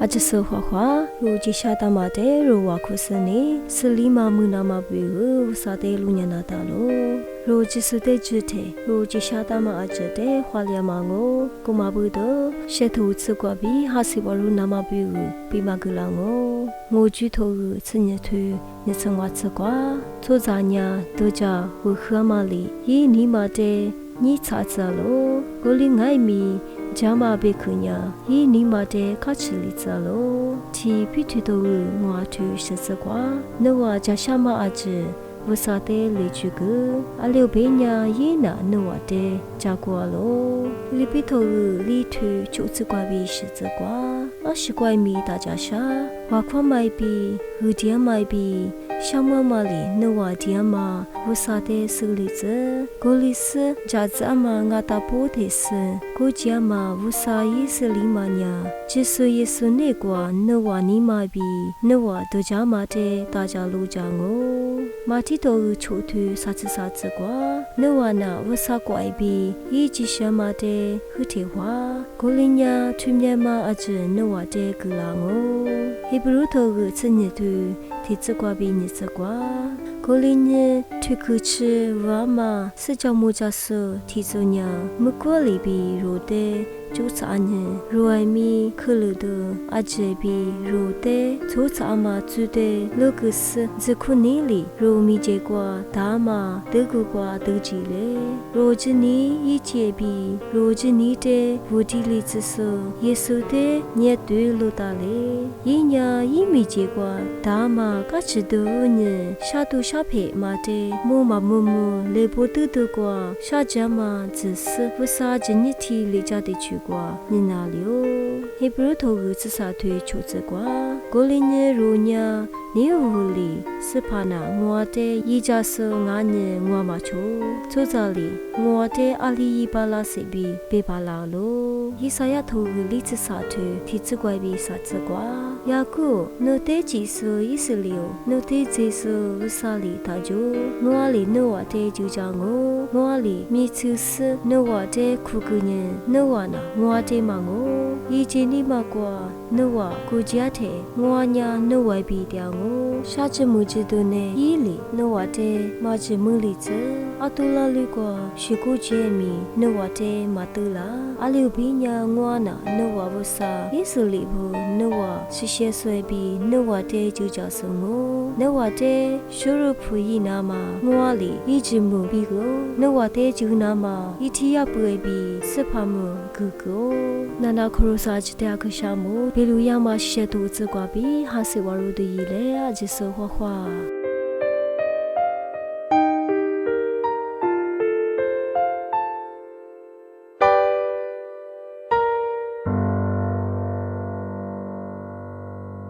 阿只说话，如今下大马的如瓦库斯呢，是立马木那么比如啥的路年那大路。如今是的主体，如今下大马阿只的花莲马我，古马不多，些头次过比哈西瓦路那么比如比马格拉我举头次日头日生活吃瓜，做啥呢？都叫我喝马里，伊尼马的你查查咯，我哩爱米。加马贝克呀，伊尼玛的卡吃里子咯，提比推头我推十四瓜，那我加下马阿子，我啥的来去个，阿六贝呀伊那那我的加过咯，里比头里推九次瓜比十四瓜，阿十瓜米大家下，我看买比，后天买比。小妈妈里那瓦爹妈，我啥的手里子，我里是家子阿妈我打不的是，我家妈我啥也是里妈呀，只是也是那个那瓦你妈比，那瓦都家妈的大家路家我，妈的都出去啥子瓜，那瓦那我啥怪比，一直小妈的和贴花，我里呀出面妈阿子那瓦的个啦我，也不如头个吃日头。提子瓜比你子瓜，过年推去吃娃嘛，是叫木家说提子娘，木过里比如的。就啥呢？如爱米可乐的阿姐比如的，就啥嘛做的那个是只可你里，如米结果大嘛德国瓜都记嘞。如今你一姐比，如今你的无地里只说耶稣的你对路大嘞，一年一米结果大嘛嘎吃多呢，下都下配嘛的，木嘛木木来不得的瓜，下家嘛只是不啥今日提里家的去。你哪里哦？还不如头个子啥推出这瓜？过年如年你屋里是怕那我的一家是俺呢我嘛出，走这里我的阿里一巴拉西比别巴拉咯。一啥呀头个里子啥推提子怪比啥子瓜？呀个那得几说一十六，那得几说五啥里大就我里那我的就叫我里米出事那我的苦个人那我呢？我的嘛我，以前你嘛过，那我国家的，我呀那我比掉我，下次么子都呢，伊里那我的嘛子么里子，阿多拉里个是国家米，那我的嘛多啦，阿六比呀我呢，那我不啥，也是里不，那我是些水比，那我的就叫什么，那我的收入不一那嘛，我里一直么比个，那我的就那嘛，一天也不会比，是怕么个。那那可罗萨吉的可项目，比如亚马逊投资挂比，还是瓦鲁的伊嘞啊，就是花花。